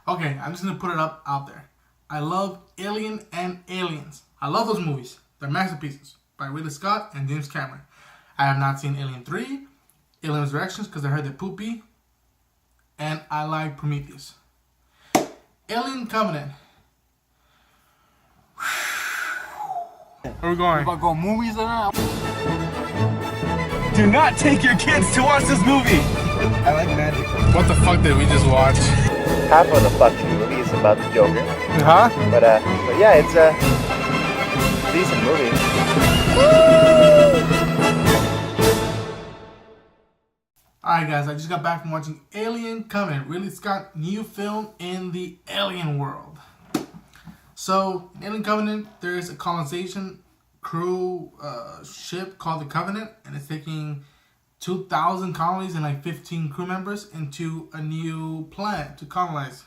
Okay, I'm just gonna put it up out there. I love Alien and Aliens. I love those movies. They're masterpieces by Ridley Scott and James Cameron. I have not seen Alien 3, Alien Resurrections because I heard they're poopy, and I like Prometheus. Alien Covenant. Where are we going? About go movies or not? Do not take your kids to watch this movie. I like magic. What the fuck did we just watch? Half of the fucking movie is about the Joker. Huh? But yeah, it's a decent movie. Alright guys, I just got back from watching Alien Covenant, Ridley Scott new film in the alien world. So, in Alien Covenant, there's a colonization crew ship called the Covenant, and it's taking 2,000 colonies and like 15 crew members into a new planet to colonize.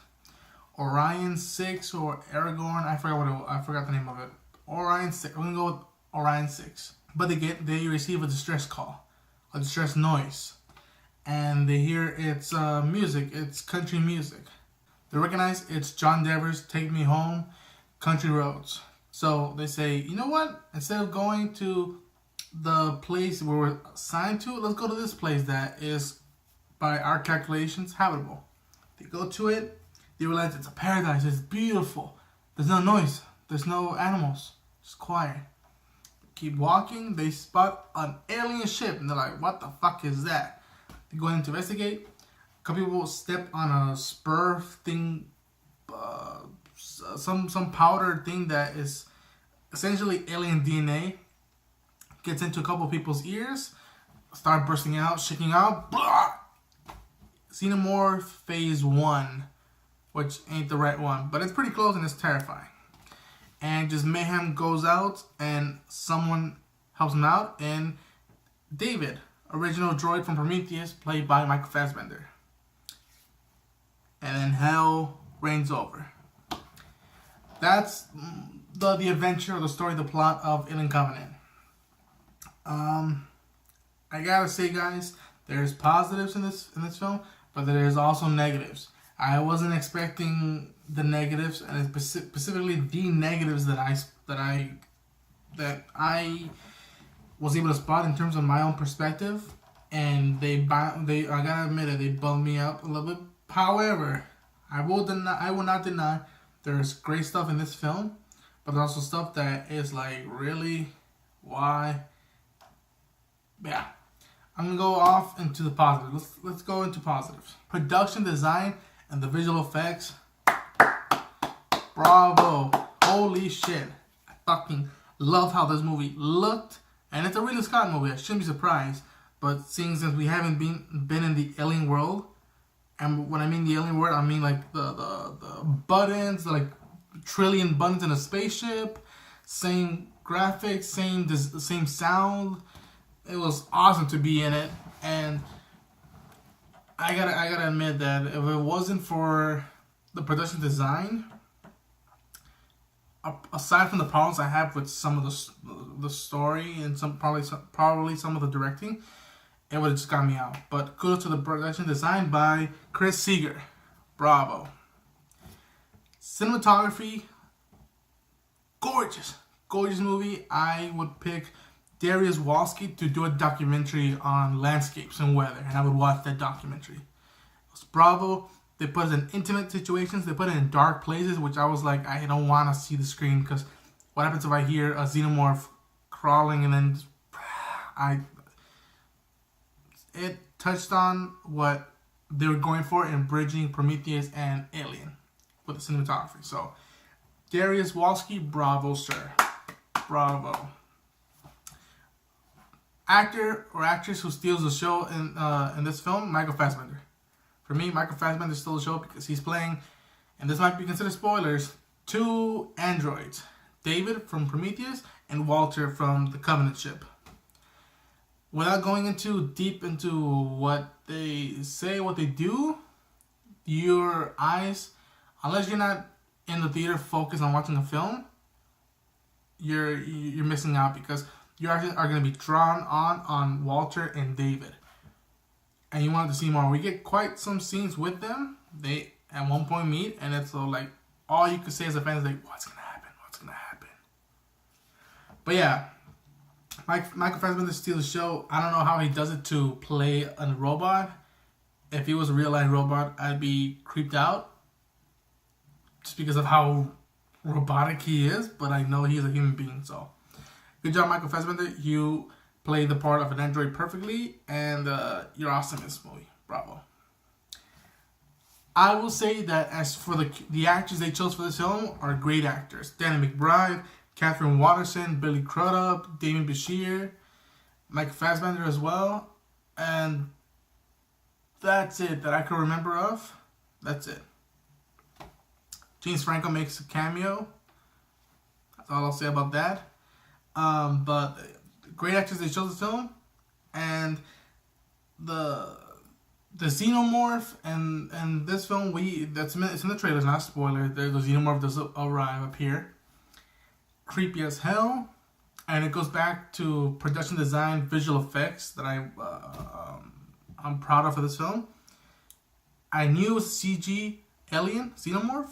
Orion 6 or Aragorn, I forgot the name of it. Orion 6. We're gonna go with Orion 6. But they receive a distress call, a distress noise, and they hear it's music. It's country music. They recognize it's John Denver's "Take Me Home, Country Roads." So they say, you know what? Instead of going to the place where we're assigned to, let's go to this place that is, by our calculations, habitable. They go to it. They realize it's a paradise. It's beautiful. There's no noise. There's no animals. It's quiet. Keep walking. They spot an alien ship, and they're like, "What the fuck is that?" They go in to investigate. A couple people step on a spur thing, some powder thing that is essentially alien DNA. Gets into a couple people's ears, start bursting out, shaking out. Blah! Xenomorph phase 1, which ain't the right one, but it's pretty close and it's terrifying. And just mayhem goes out, and someone helps him out, and David, original droid from Prometheus, played by Michael Fassbender. And then hell reigns over. That's the adventure, or the story, the plot of Alien Covenant. I gotta say, guys, there's positives in this film, but there's also negatives. I wasn't expecting the negatives, and specifically the negatives that I was able to spot in terms of my own perspective, and I gotta admit it, they bummed me up a little bit. However, I will not deny there's great stuff in this film, but there's also stuff that is like, really, why? Yeah, I'm gonna go off into the positives. Let's go into positives. Production design and the visual effects. Bravo! Holy shit! I fucking love how this movie looked, and it's a Ridley Scott movie. I shouldn't be surprised. But seeing since we haven't been in the alien world, and when I mean the alien world, I mean like the buttons, like trillion buttons in a spaceship, same graphics, same sound. It was awesome to be in it, and I gotta admit that if it wasn't for the production design, aside from the problems I have with some of the story and probably some of the directing, it would have just got me out. But kudos to the production design by Chris Seeger. Bravo. Cinematography, gorgeous movie. I would pick Darius Walski to do a documentary on landscapes and weather, and I would watch that documentary. It was bravo. They put it in intimate situations. They put it in dark places, which I was like, I don't want to see the screen, because what happens if I hear a xenomorph crawling and then it touched on what they were going for in bridging Prometheus and Alien with the cinematography. So, Darius Walski, bravo, sir. Bravo. Actor or actress who steals the show in this film, Michael Fassbender. For me, Michael Fassbender stole the show because he's playing, and this might be considered spoilers, 2 androids. David from Prometheus and Walter from the Covenant ship. Without going deep into what they say, what they do, your eyes, unless you're not in the theater focused on watching a film, you're missing out, because you are going to be drawn on Walter and David, and you want to see more. We get quite some scenes with them. They at one point meet, and it's like all you could say as a fan is like, what's gonna happen? What's gonna happen? But yeah, Michael Fassbender steals the show. I don't know how he does it to play a robot. If he was a real life robot, I'd be creeped out just because of how robotic he is. But I know he's a human being, so good job, Michael Fassbender. You played the part of an android perfectly, and you're awesome in this movie. Bravo. I will say that as for the actors they chose for this film are great actors. Danny McBride, Catherine Watterson, Billy Crudup, Damien Bashir, Michael Fassbender as well. And that's it that I can remember of. That's it. James Franco makes a cameo. That's all I'll say about that. But great actors they chose the film. And the xenomorph and this film, it's in the trailers, not a spoiler. The xenomorph does arrive up here. Creepy as hell, and it goes back to production design, visual effects that I'm proud of for this film. I knew it was CG alien xenomorph,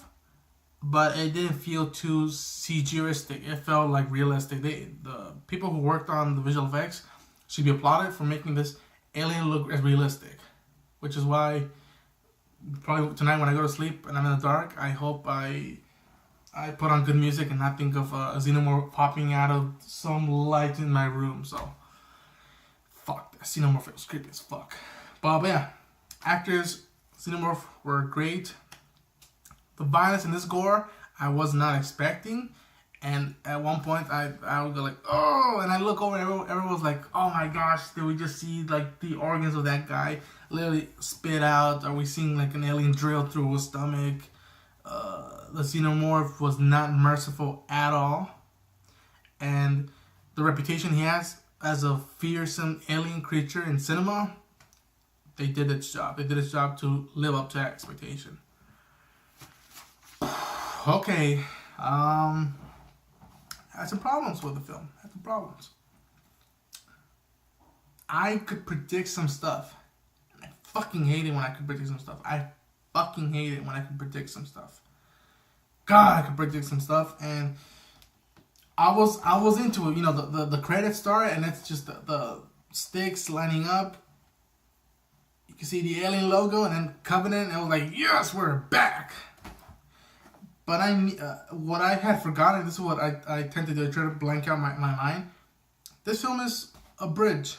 but it didn't feel too CG-istic. It felt like realistic. The people who worked on the visual effects should be applauded for making this alien look as realistic. Which is why probably tonight when I go to sleep and I'm in the dark, I hope I put on good music and not think of a xenomorph popping out of some light in my room. So, fuck, that xenomorph was creepy as fuck. But yeah, actors, xenomorph were great. The violence in this gore, I was not expecting. And at one point, I would go like, oh, and I look over and everyone was like, oh my gosh, did we just see like the organs of that guy literally spit out? Are we seeing like an alien drill through his stomach? The xenomorph was not merciful at all. And the reputation he has as a fearsome alien creature in cinema, they did its job. They did its job to live up to that expectation. Okay, had some problems with the film. Had some problems. I could predict some stuff. I fucking hate it when I could predict some stuff. I fucking hate it when I can predict some stuff. God, I could predict some stuff, and I was into it. You know, the credits start, and it's just the sticks lining up. You can see the alien logo, and then Covenant, and I was like, yes, we're back. But what I had forgotten, this is what I tend to do, I try to blank out my mind. This film is a bridge.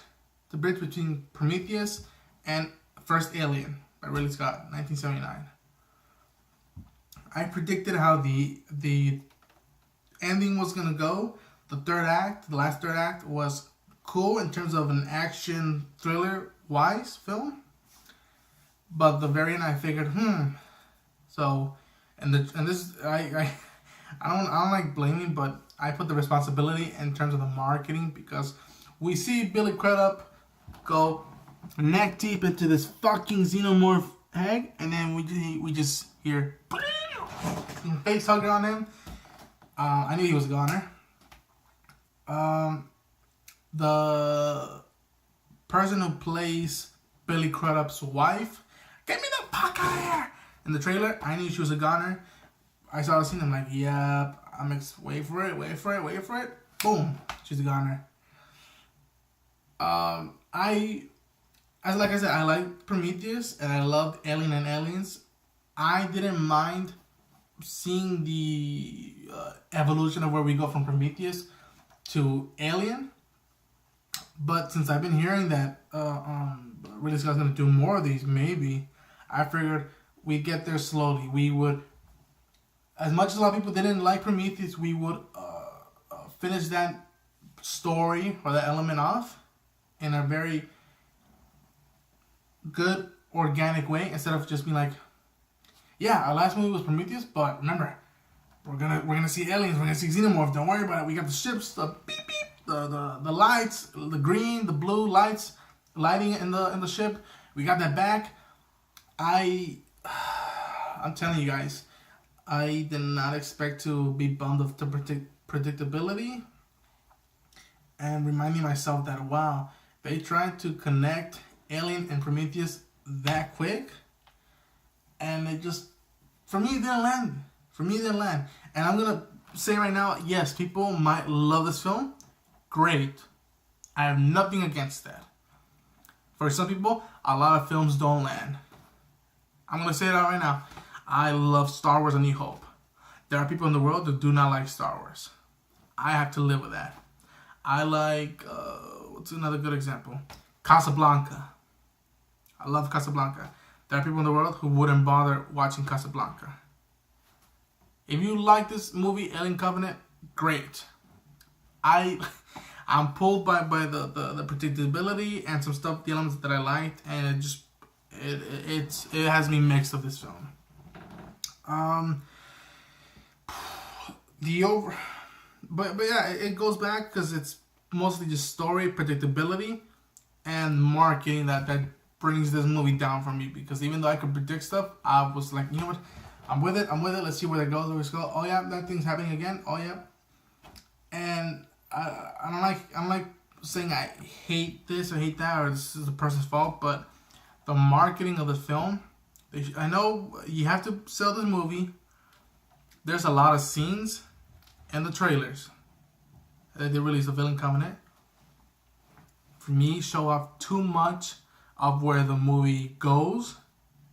The bridge between Prometheus and First Alien by Ridley Scott, 1979. I predicted how the ending was going to go. The last third act was cool in terms of an action thriller-wise film. But the very end I figured, So... And this I don't like blaming, but I put the responsibility in terms of the marketing, because we see Billy Crudup go neck deep into this fucking xenomorph egg, and then we just hear face hugger on him. I knew he was a goner. The person who plays Billy Crudup's wife, get me the fuck out of here! In the trailer, I knew she was a goner. I saw the scene, I'm like, yep, wait for it. Boom, she's a goner. Like I said, I liked Prometheus, and I loved Alien and Aliens. I didn't mind seeing the evolution of where we go from Prometheus to Alien. But since I've been hearing that Ridley Scott's going to do more of these, maybe, I figured we get there slowly. We would, as much as a lot of people didn't like Prometheus, we would finish that story or that element off in a very good, organic way, instead of just being like, yeah, our last movie was Prometheus, but remember, we're gonna see aliens, we're gonna see xenomorphs. Don't worry about it. We got the ships, the beep beep, the lights, the green, the blue lights lighting in the ship. We got that back. I'm telling you guys, I did not expect to be bummed of the predictability, and reminding myself that, wow, they tried to connect Alien and Prometheus that quick, and it just for me, it didn't land. And I'm gonna say right now, yes, people might love this film. Great. I have nothing against that. For some people, a lot of films don't land. I'm gonna say that right now. I love Star Wars: A New Hope. There are people in the world that do not like Star Wars. I have to live with that. I like, what's another good example? Casablanca. I love Casablanca. There are people in the world who wouldn't bother watching Casablanca. If you like this movie, Alien Covenant, great. I'm pulled by the predictability and some stuff, the elements that I liked, and it has me mixed with this film. But yeah, it goes back because it's mostly just story, predictability, and marketing that brings this movie down for me. Because even though I could predict stuff, I was like, you know what, I'm with it. Let's see where that goes. Oh yeah, that thing's happening again. Oh yeah, and I don't like saying I hate this or hate that or this is the person's fault, but the marketing of the film. I know you have to sell this movie. There's a lot of scenes in the trailers that they released of Alien Covenant. For me, show off too much of where the movie goes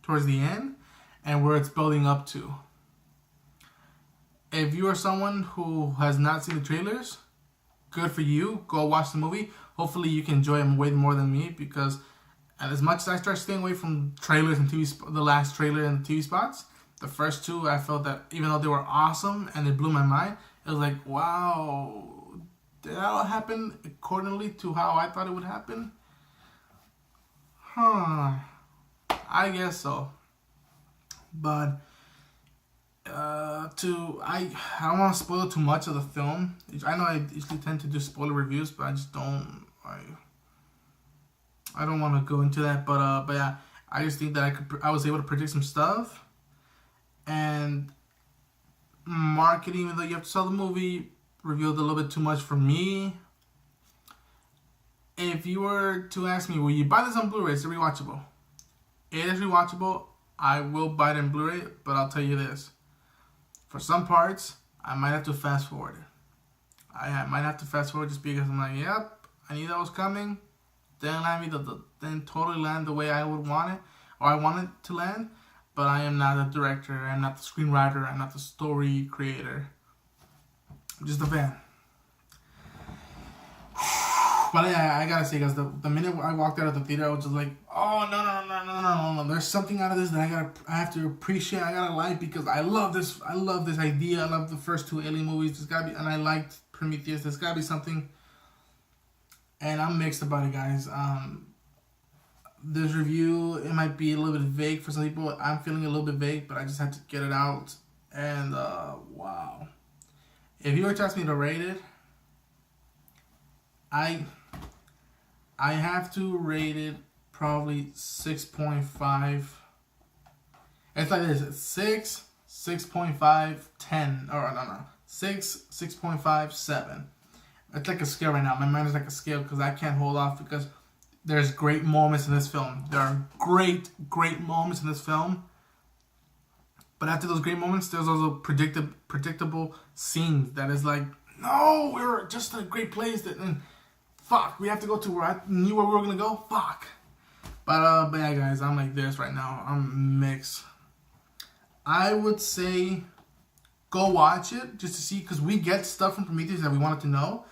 towards the end and where it's building up to. If you are someone who has not seen the trailers, good for you. Go watch the movie. Hopefully you can enjoy it way more than me, because as much as I start staying away from trailers and the last trailer and the TV spots, the first two, I felt that even though they were awesome and they blew my mind, it was like, wow, did that all happen accordingly to how I thought it would happen? I guess so. But I don't want to spoil too much of the film. I know I usually tend to do spoiler reviews, but I just don't. I don't want to go into that. But yeah, I just think that I was able to predict some stuff, and marketing, even though you have to sell the movie, revealed a little bit too much for me. If you were to ask me, will you buy this on Blu-ray? It's rewatchable. It is rewatchable. I will buy it in Blu-ray, but I'll tell you this. For some parts, I might have to fast forward it. I might have to fast forward just because I'm like, yep, I knew that was coming. Didn't totally land the way I would want it, or I want it to land. But I am not the director. I'm not the screenwriter. I'm not the story creator. I'm just a fan. But yeah, I gotta say, guys, the minute I walked out of the theater, I was just like, oh no. There's something out of this that I have to appreciate. I gotta like, because I love this idea. I love the first two Alien movies. There's gotta be, and I liked Prometheus. There's gotta be something. And I'm mixed about it, guys. This review, it might be a little bit vague for some people. I'm feeling a little bit vague, but I just had to get it out. And wow, if you were to ask me to rate it, I have to rate it probably 6.5. It's like this: it's 6, 6.5, 10, or no, 6, 6.5, 7. It's like a scale right now. My mind is like a scale because I can't hold off, because there's great moments in this film. There are great moments in this film. But after those great moments, there's also predictable scenes that is like, no, we were just in a great place. Fuck, we have to go to where I knew where we were going to go. Fuck. But yeah, guys, I'm like this right now. I'm mixed. I would say go watch it just to see, because we get stuff from Prometheus that we wanted to know.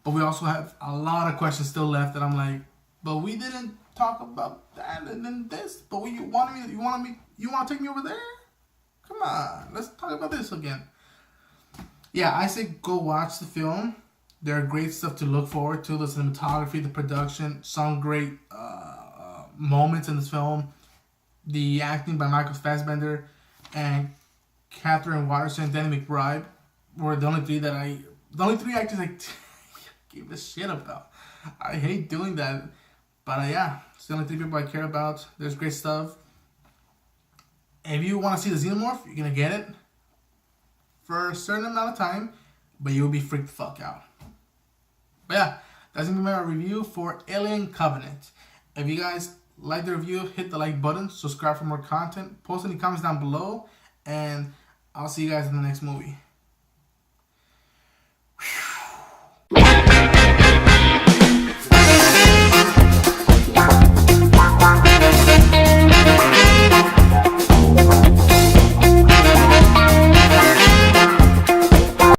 But we also have a lot of questions still left that I'm like, but we didn't talk about that and then this. But you want to take me over there? Come on, let's talk about this again. Yeah, I say go watch the film. There are great stuff to look forward to. The cinematography, the production, some great moments in this film. The acting by Michael Fassbender and Catherine Waterston, Danny McBride were the only three actors I give a shit about. I hate doing that. But yeah, it's the only three people I care about. There's great stuff. If you want to see the Xenomorph, you're going to get it for a certain amount of time, but you'll be freaked the fuck out. But yeah, that's going to be my review for Alien Covenant. If you guys like the review, hit the like button, subscribe for more content, post any comments down below, and I'll see you guys in the next movie.